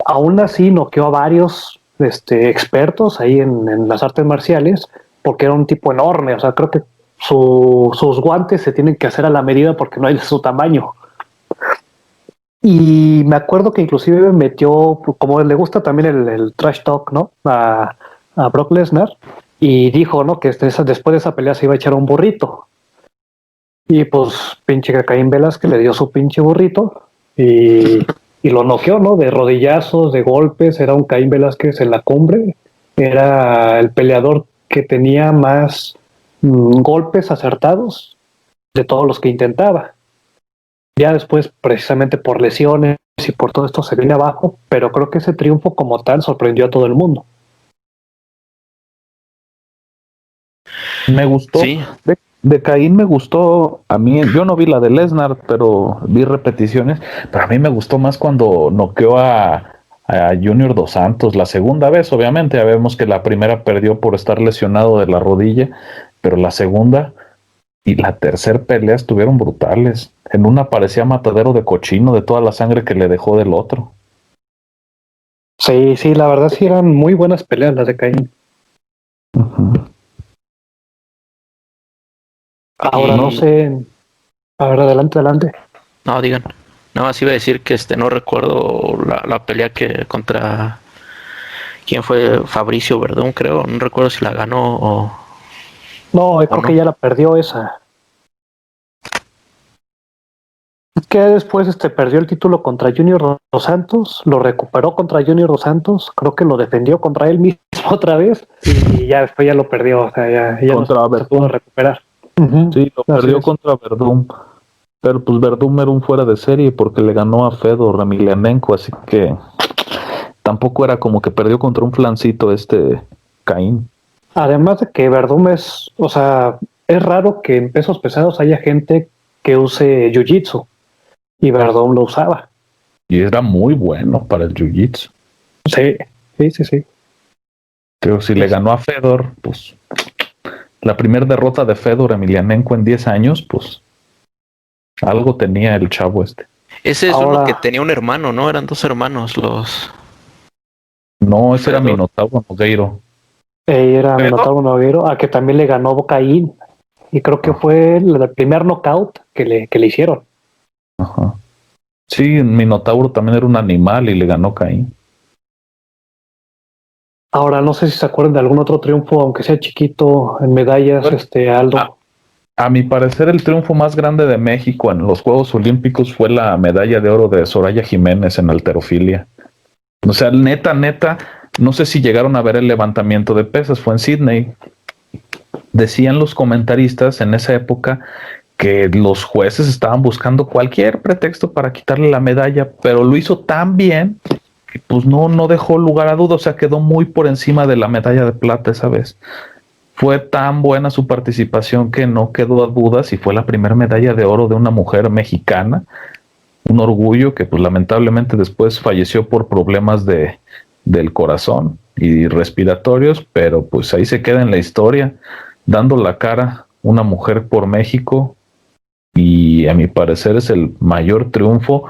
Aún así noqueó a varios expertos ahí en las artes marciales, porque era un tipo enorme, o sea, creo que sus guantes se tienen que hacer a la medida porque no hay de su tamaño. Y me acuerdo que inclusive metió, como le gusta también el trash talk, ¿no? A Brock Lesnar, y dijo, ¿no? Que después de esa pelea se iba a echar un burrito. Y pues pinche Caín Velázquez le dio su pinche burrito y lo noqueó, ¿no? De rodillazos, de golpes. Era un Caín Velázquez en la cumbre. Era el peleador que tenía más golpes acertados de todos los que intentaba. Ya después, precisamente por lesiones y por todo esto, se viene abajo, pero creo que ese triunfo como tal sorprendió a todo el mundo.
Me gustó.
Sí.
De Caín me gustó, a mí, yo no vi la de Lesnar, pero vi repeticiones, pero a mí me gustó más cuando noqueó a Junior Dos Santos, la segunda vez, obviamente, ya vemos que la primera perdió por estar lesionado de la rodilla, pero la segunda y la tercera pelea estuvieron brutales. En una parecía matadero de cochino de toda la sangre que le dejó del otro.
Sí, la verdad sí eran muy buenas peleas las de Caín.
Uh-huh.
Ahora no sé. A ver, adelante.
No, digan. No, así iba a decir que no recuerdo la pelea que contra quién fue, Fabricio Verdún, creo. No recuerdo si la ganó o.
No, creo que ya la perdió esa. Que después perdió el título contra Junior Dos Santos, lo recuperó contra Junior Dos Santos, creo que lo defendió contra él mismo otra vez y ya después ya lo perdió, o sea, ya
contra
no se pudo recuperar.
Uh-huh. Sí, lo perdió contra Verdún, pero pues Verdún era un fuera de serie porque le ganó a Fedor Emelianenko, así que tampoco era como que perdió contra un flancito Caín.
Además de que Verdún es raro que en pesos pesados haya gente que use jiu-jitsu. Y Verdún lo usaba.
Y era muy bueno para el jiu-jitsu.
Sí.
Pero si le ganó a Fedor, pues la primera derrota de Fedor Emelianenko en 10 años, pues algo tenía el chavo
Ese es uno que tenía un hermano, ¿no? Eran dos hermanos los...
No, ese Fedor. Era Minotauro Nogueiro.
Era Minotauro Nogueiro, a que también le ganó Caín. Y creo que fue el primer knockout que le hicieron.
Ajá. Sí, Minotauro también era un animal y le ganó Caín.
Ahora, no sé si se acuerdan de algún otro triunfo, aunque sea chiquito, en medallas, Aldo.
A mi parecer, el triunfo más grande de México en los Juegos Olímpicos fue la medalla de oro de Soraya Jiménez en halterofilia. O sea, neta, no sé si llegaron a ver el levantamiento de pesas, fue en Sydney. Decían los comentaristas en esa época que los jueces estaban buscando cualquier pretexto para quitarle la medalla, pero lo hizo tan bien que pues no dejó lugar a duda, o sea, quedó muy por encima de la medalla de plata esa vez. Fue tan buena su participación que no quedó a dudas y fue la primera medalla de oro de una mujer mexicana un orgullo que pues lamentablemente después falleció por problemas del corazón y respiratorios, pero pues ahí se queda en la historia, dando la cara una mujer por México, y a mi parecer es el mayor triunfo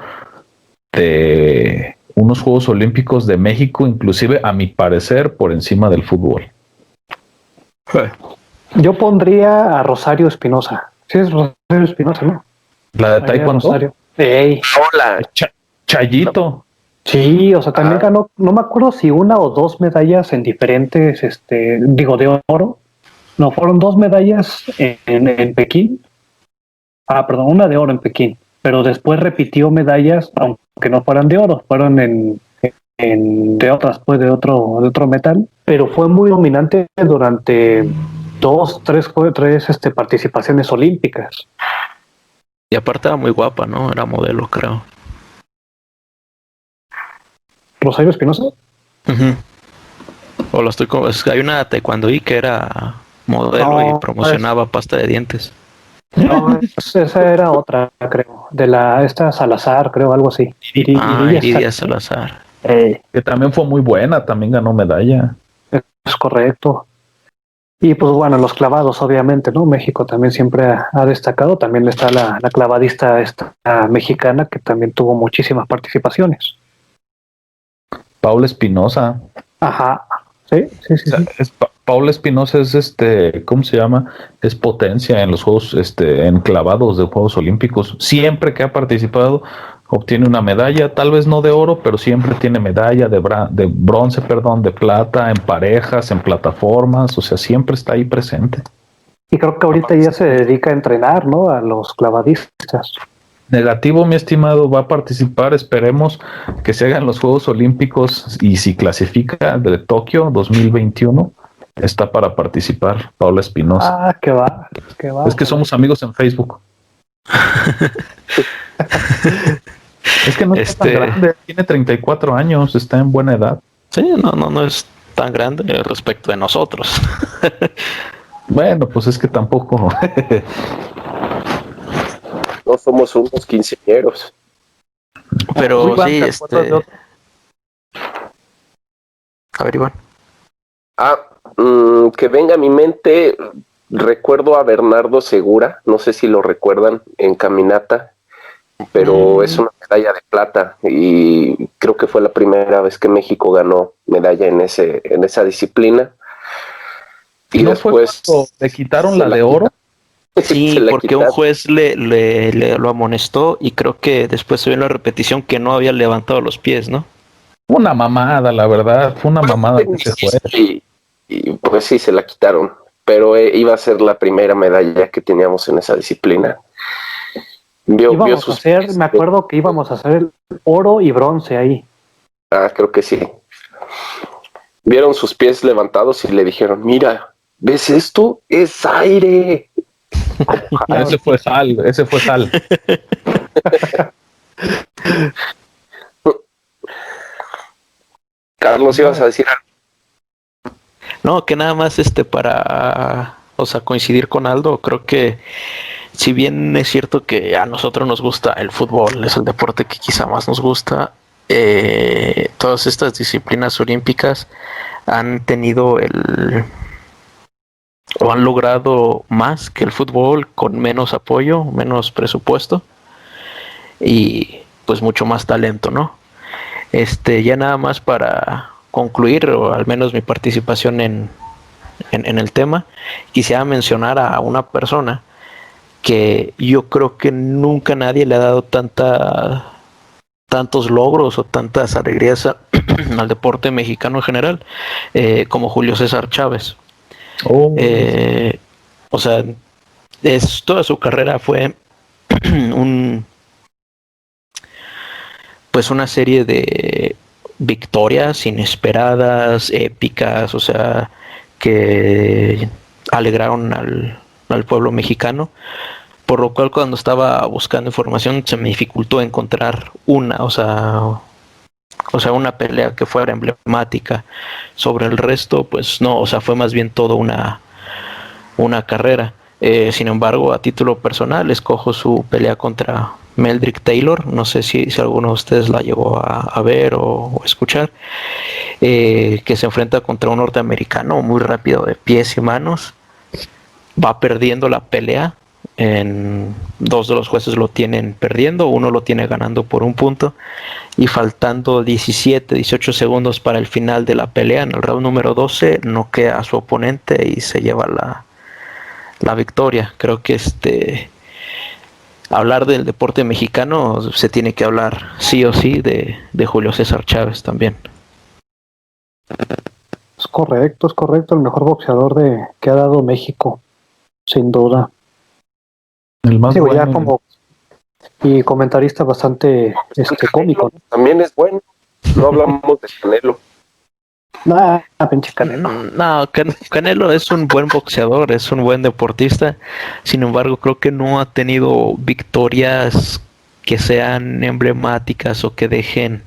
de unos Juegos Olímpicos de México, inclusive a mi parecer por encima del fútbol.
Yo pondría a Rosario Espinosa. Sí, es Rosario Espinosa, ¿no?
La de
María
Taekwondo.
Rosario. Ey.
Hola.
Chayito.
Sí, o sea, también ganó, no me acuerdo si una o dos medallas en diferentes, de oro. No, fueron dos medallas en Pekín. Perdón, una de oro en Pekín. Pero después repitió medallas, aunque no fueran de oro, fueron de otras, pues de otro metal. Pero fue muy dominante durante tres participaciones olímpicas.
Y aparte era muy guapa, ¿no? Era modelo, creo.
Rosario Espinosa.
Uh-huh. O lo estoy es que hay una taekwondoí que era modelo y promocionaba pasta de dientes.
No, esa era otra, creo. De esta Salazar, creo, algo así.
Iridia Salazar.
Que también fue muy buena, también ganó medalla.
Es correcto. Y pues bueno, los clavados, obviamente, ¿no? México también siempre ha destacado. También está la clavadista mexicana, que también tuvo muchísimas participaciones.
Paula Espinosa.
Ajá. Sí.
Paula Espinosa es ¿cómo se llama? Es potencia en los juegos, en clavados de Juegos Olímpicos. Siempre que ha participado, obtiene una medalla, tal vez no de oro, pero siempre tiene medalla de bronce, de plata, en parejas, en plataformas, o sea, siempre está ahí presente.
Y creo que ahorita ya se dedica a entrenar, ¿no? A los clavadistas.
Negativo, mi estimado, va a participar, esperemos que se hagan los Juegos Olímpicos, y si clasifica de Tokio 2021, está para participar Paula Espinosa.
Qué va.
Es que somos amigos en Facebook. Es que no está tan grande, tiene 34 años, está en buena edad.
Sí, no es tan grande respecto de nosotros.
Bueno, pues es que tampoco.
No somos unos quinceañeros.
Pero sí, A ver, Iván.
Que venga a mi mente, recuerdo a Bernardo Segura, no sé si lo recuerdan, en caminata, pero es una medalla de plata y creo que fue la primera vez que México ganó medalla en esa disciplina. Y
¿No
después
le quitaron la de oro?
Sí, porque un juez lo amonestó y creo que después se vio en la repetición que no había levantado los pies, ¿no?
Una mamada, la verdad, fue una mamada que se fue.
Y pues sí, se la quitaron, pero iba a ser la primera medalla que teníamos en esa disciplina. Me
acuerdo que íbamos a hacer oro y bronce ahí.
Creo que sí. Vieron sus pies levantados y le dijeron, mira, ¿ves esto? ¡Es aire!
Ese fue Sal.
Carlos, ibas a decir algo.
No, que nada más para, coincidir con Aldo, creo que si bien es cierto que a nosotros nos gusta el fútbol, es el deporte que quizá más nos gusta, todas estas disciplinas olímpicas han tenido o han logrado más que el fútbol con menos apoyo, menos presupuesto y pues mucho más talento, ¿no? Ya nada más para concluir, o al menos mi participación en el tema, quisiera mencionar a una persona que yo creo que nunca nadie le ha dado tantos logros o tantas alegrías al deporte mexicano en general, como Julio César Chávez. Toda su carrera fue una serie de victorias inesperadas, épicas, que alegraron al pueblo mexicano, por lo cual cuando estaba buscando información se me dificultó encontrar una pelea que fuera emblemática. Sobre el resto, pues no, fue más bien todo una carrera. Sin embargo, a título personal, escojo su pelea contra Meldrick Taylor. No sé si alguno de ustedes la llegó a ver o escuchar. Que se enfrenta contra un norteamericano muy rápido de pies y manos. Va perdiendo la pelea. En 2 de los jueces lo tienen perdiendo, uno lo tiene ganando por 1 punto. Y faltando 18 segundos para el final de la pelea, en el round número 12, noquea a su oponente y se lleva la victoria. Creo que hablar del deporte mexicano se tiene que hablar sí o sí de Julio César Chávez también.
Es correcto, el mejor boxeador que ha dado México, sin duda.
El más
Digo,
bueno.
ya como y comentarista bastante cómico.
También es bueno. No hablamos de Canelo.
Pinche Canelo.
No, Canelo es un buen boxeador, es un buen deportista. Sin embargo, creo que no ha tenido victorias que sean emblemáticas o que dejen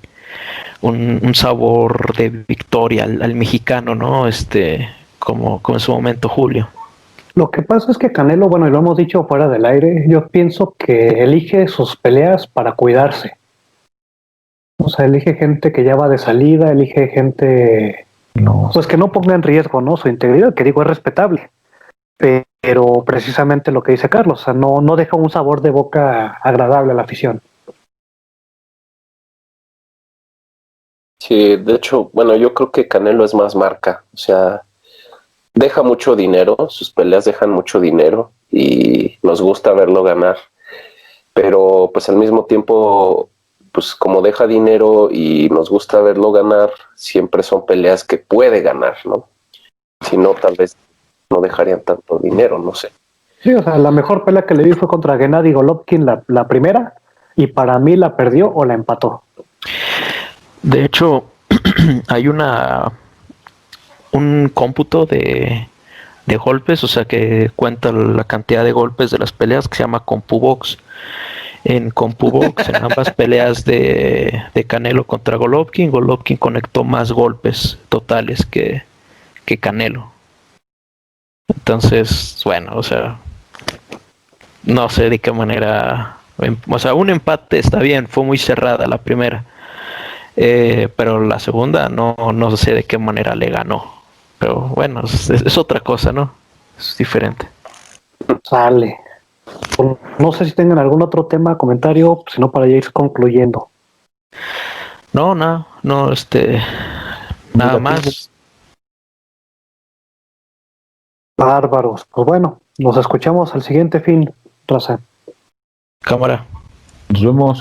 un sabor de victoria al mexicano, ¿no? Como en su momento Julio.
Lo que pasa es que Canelo, bueno, y lo hemos dicho fuera del aire, yo pienso que elige sus peleas para cuidarse. O sea, elige gente que ya va de salida, elige gente
No.
pues que no ponga en riesgo, ¿no? Su integridad, que digo es respetable. Pero precisamente lo que dice Carlos, o sea, no deja un sabor de boca agradable a la afición.
Sí, de hecho, bueno, yo creo que Canelo es más marca. O sea, deja mucho dinero, sus peleas dejan mucho dinero y nos gusta verlo ganar. Pero pues al mismo tiempo, pues como deja dinero y nos gusta verlo ganar, siempre son peleas que puede ganar, ¿no? Si no, tal vez no dejarían tanto dinero, no sé.
Sí, o sea, la mejor pelea que le vi fue contra Gennady Golovkin la primera, y para mí la perdió o la empató.
De hecho, hay un cómputo de golpes, o sea, que cuenta la cantidad de golpes de las peleas, que se llama CompuBox. En CompuBox, en ambas peleas de Canelo contra Golovkin conectó más golpes totales que Canelo. Entonces, bueno, o sea, no sé de qué manera, o sea, un empate está bien, fue muy cerrada la primera, pero la segunda no sé de qué manera le ganó. Pero bueno, es otra cosa, ¿no? Es diferente.
Sale. No sé si tengan algún otro tema, comentario, sino para ya ir concluyendo.
No, nada más.
Bárbaros. Pues bueno, nos escuchamos al siguiente fin, raza.
Cámara.
Nos vemos.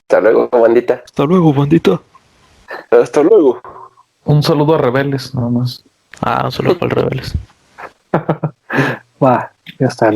Hasta luego, bandita.
Hasta luego, bandita.
Hasta luego.
Un saludo a Rebeldes, nada más.
Un saludo para el Rebeldes.
Va, ya está.